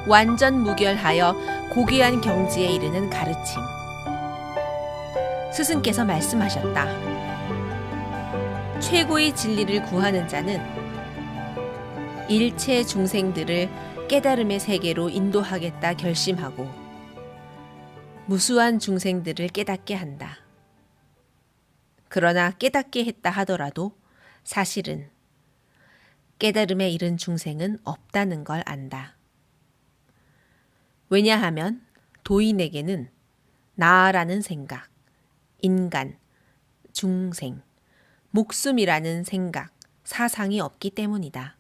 완전 무결하여 고귀한 경지에 이르는 가르침. 스승께서 말씀하셨다. 최고의 진리를 구하는 자는 일체 중생들을 깨달음의 세계로 인도하겠다 결심하고 무수한 중생들을 깨닫게 한다. 그러나 깨닫게 했다 하더라도 사실은 깨달음에 이른 중생은 없다는 걸 안다. 왜냐하면 도인에게는 나라는 생각, 인간, 중생, 목숨이라는 생각, 사상이 없기 때문이다.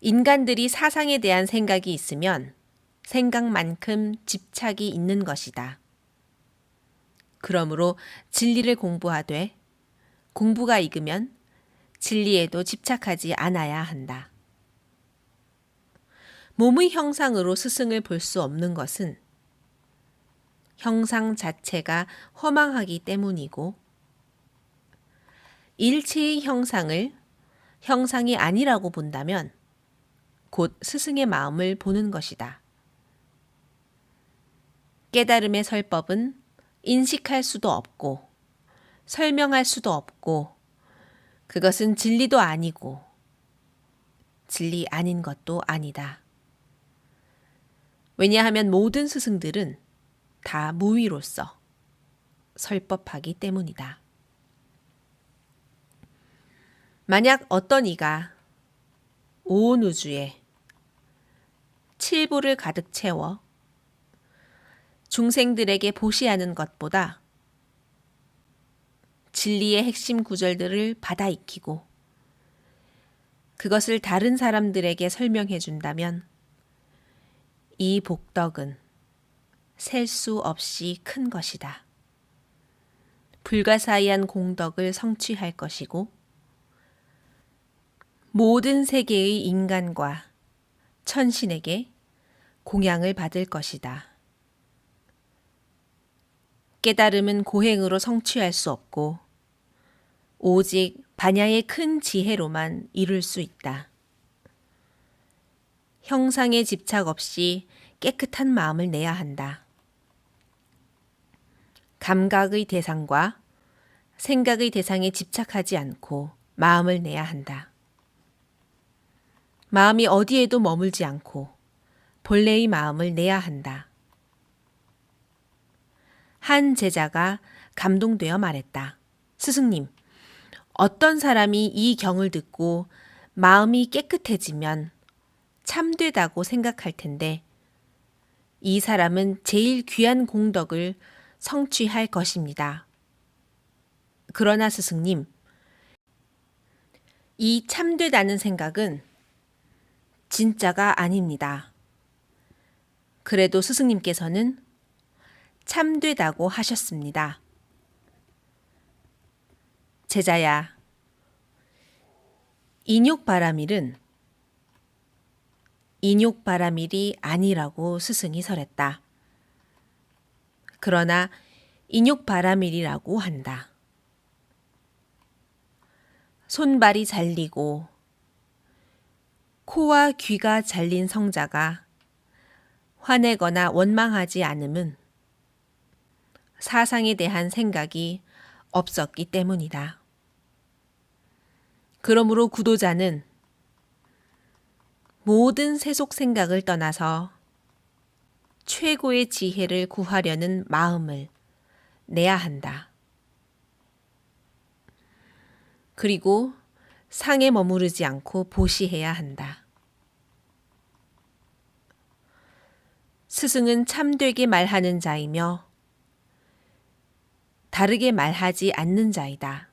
인간들이 사상에 대한 생각이 있으면 생각만큼 집착이 있는 것이다. 그러므로 진리를 공부하되 공부가 익으면 진리에도 집착하지 않아야 한다. 몸의 형상으로 스승을 볼 수 없는 것은 형상 자체가 허망하기 때문이고 일체의 형상을 형상이 아니라고 본다면 곧 스승의 마음을 보는 것이다. 깨달음의 설법은 인식할 수도 없고 설명할 수도 없고 그것은 진리도 아니고 진리 아닌 것도 아니다. 왜냐하면 모든 스승들은 다 무위로서 설법하기 때문이다. 만약 어떤 이가 온 우주에 칠부를 가득 채워 중생들에게 보시하는 것보다 진리의 핵심 구절들을 받아 익히고 그것을 다른 사람들에게 설명해 준다면 이 복덕은 셀 수 없이 큰 것이다. 불가사의한 공덕을 성취할 것이고 모든 세계의 인간과 천신에게 공양을 받을 것이다. 깨달음은 고행으로 성취할 수 없고 오직 반야의 큰 지혜로만 이룰 수 있다. 형상에 집착 없이 깨끗한 마음을 내야 한다. 감각의 대상과 생각의 대상에 집착하지 않고 마음을 내야 한다. 마음이 어디에도 머물지 않고 본래의 마음을 내야 한다. 한 제자가 감동되어 말했다. 스승님, 어떤 사람이 이 경을 듣고 마음이 깨끗해지면 참되다고 생각할 텐데 이 사람은 제일 귀한 공덕을 성취할 것입니다. 그러나 스승님, 이 참되다는 생각은 진짜가 아닙니다. 그래도 스승님께서는 참되다고 하셨습니다. 제자야, 인욕바라밀은 인욕바라밀이 아니라고 스승이 설했다. 그러나 인욕바라밀이라고 한다. 손발이 잘리고 코와 귀가 잘린 성자가 화내거나 원망하지 않음은 사상에 대한 생각이 없었기 때문이다. 그러므로 구도자는 모든 세속 생각을 떠나서 최고의 지혜를 구하려는 마음을 내야 한다. 그리고 상에 머무르지 않고 보시해야 한다. 스승은 참되게 말하는 자이며 다르게 말하지 않는 자이다.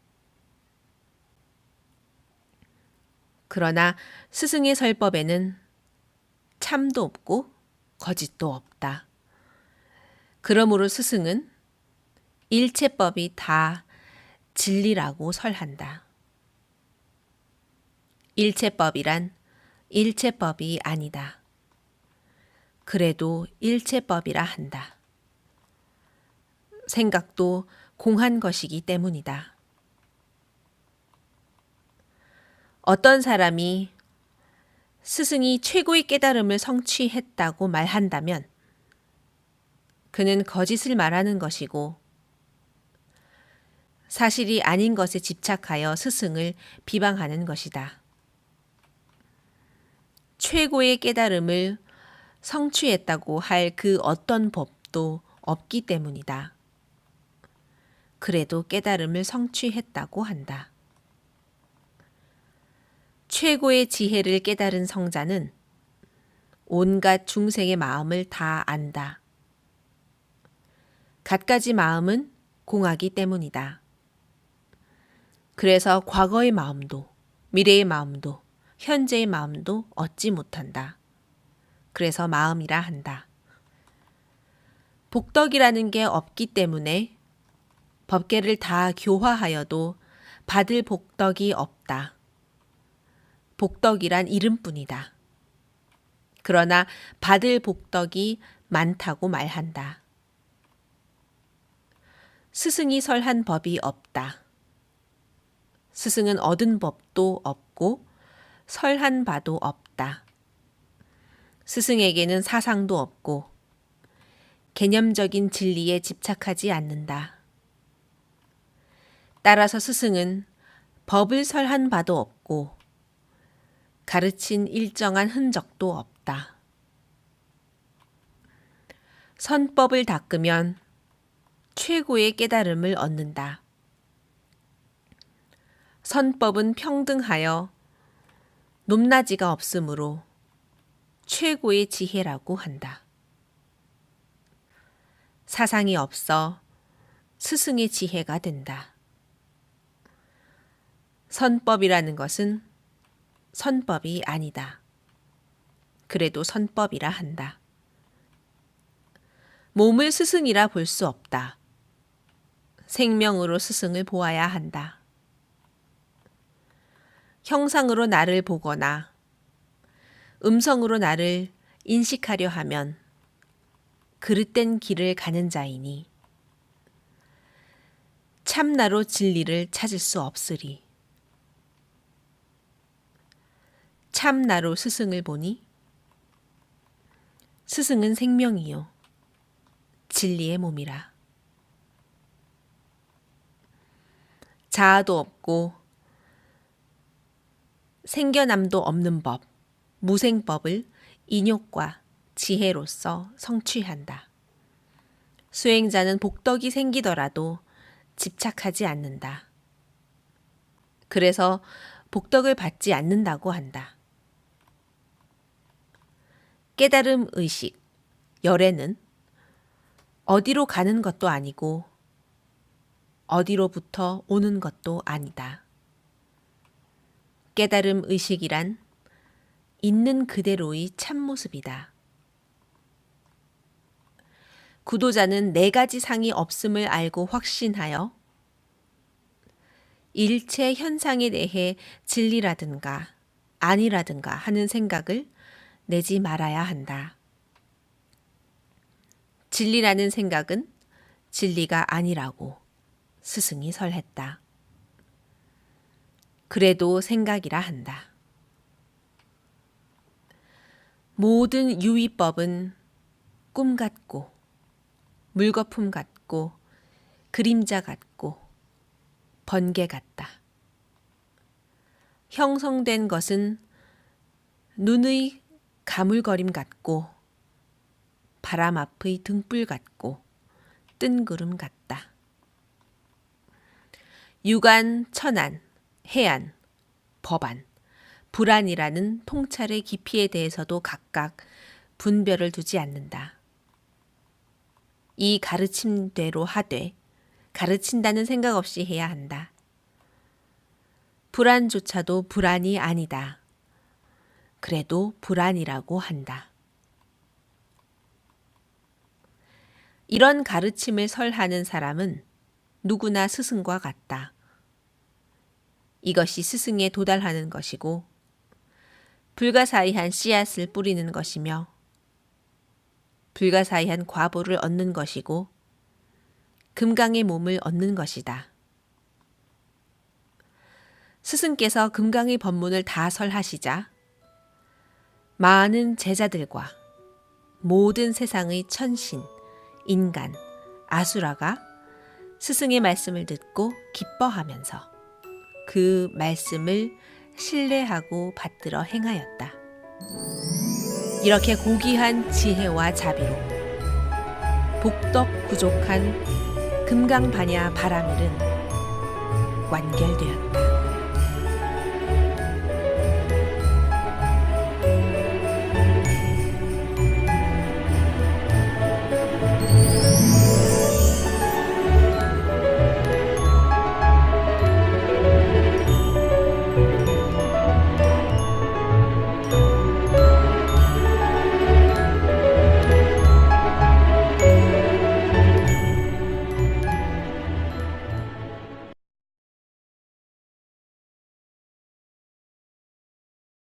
그러나 스승의 설법에는 참도 없고 거짓도 없다. 그러므로 스승은 일체법이 다 진리라고 설한다. 일체법이란 일체법이 아니다. 그래도 일체법이라 한다. 생각도 공한 것이기 때문이다. 어떤 사람이 스승이 최고의 깨달음을 성취했다고 말한다면 그는 거짓을 말하는 것이고 사실이 아닌 것에 집착하여 스승을 비방하는 것이다. 최고의 깨달음을 성취했다고 할 그 어떤 법도 없기 때문이다. 그래도 깨달음을 성취했다고 한다. 최고의 지혜를 깨달은 성자는 온갖 중생의 마음을 다 안다. 갖가지 마음은 공하기 때문이다. 그래서 과거의 마음도, 미래의 마음도, 현재의 마음도 얻지 못한다. 그래서 마음이라 한다. 복덕이라는 게 없기 때문에 법계를 다 교화하여도 받을 복덕이 없다. 복덕이란 이름뿐이다. 그러나 받을 복덕이 많다고 말한다. 스승이 설한 법이 없다. 스승은 얻은 법도 없고 설한 바도 없다. 스승에게는 사상도 없고 개념적인 진리에 집착하지 않는다. 따라서 스승은 법을 설한 바도 없고 가르친 일정한 흔적도 없다. 선법을 닦으면 최고의 깨달음을 얻는다. 선법은 평등하여 높낮이가 없으므로 최고의 지혜라고 한다. 사상이 없어 스승의 지혜가 된다. 선법이라는 것은 선법이 아니다. 그래도 선법이라 한다. 몸을 스승이라 볼 수 없다. 생명으로 스승을 보아야 한다. 형상으로 나를 보거나 음성으로 나를 인식하려 하면 그릇된 길을 가는 자이니 참나로 진리를 찾을 수 없으리. 참나로 스승을 보니 스승은 생명이요 진리의 몸이라. 자아도 없고 생겨남도 없는 법, 무생법을 인욕과 지혜로서 성취한다. 수행자는 복덕이 생기더라도 집착하지 않는다. 그래서 복덕을 받지 않는다고 한다. 깨달음 의식, 열애는 어디로 가는 것도 아니고 어디로부터 오는 것도 아니다. 깨달음 의식이란 있는 그대로의 참모습이다. 구도자는 네 가지 상이 없음을 알고 확신하여 일체 현상에 대해 진리라든가 아니라든가 하는 생각을 내지 말아야 한다. 진리라는 생각은 진리가 아니라고 스승이 설했다. 그래도 생각이라 한다. 모든 유의법은 꿈 같고 물거품 같고 그림자 같고 번개 같다. 형성된 것은 눈의 가물거림 같고 바람 앞의 등불 같고 뜬구름 같다. 유관, 천안, 해안, 법안, 불안이라는 통찰의 깊이에 대해서도 각각 분별을 두지 않는다. 이 가르침대로 하되 가르친다는 생각 없이 해야 한다. 불안조차도 불안이 아니다. 그래도 불안이라고 한다. 이런 가르침을 설하는 사람은 누구나 스승과 같다. 이것이 스승에 도달하는 것이고 불가사의한 씨앗을 뿌리는 것이며 불가사의한 과보를 얻는 것이고 금강의 몸을 얻는 것이다. 스승께서 금강의 법문을 다 설하시자 많은 제자들과 모든 세상의 천신, 인간, 아수라가 스승의 말씀을 듣고 기뻐하면서 그 말씀을 신뢰하고 받들어 행하였다. 이렇게 고귀한 지혜와 자비로 복덕 부족한 금강반야 바라밀은 완결되었다.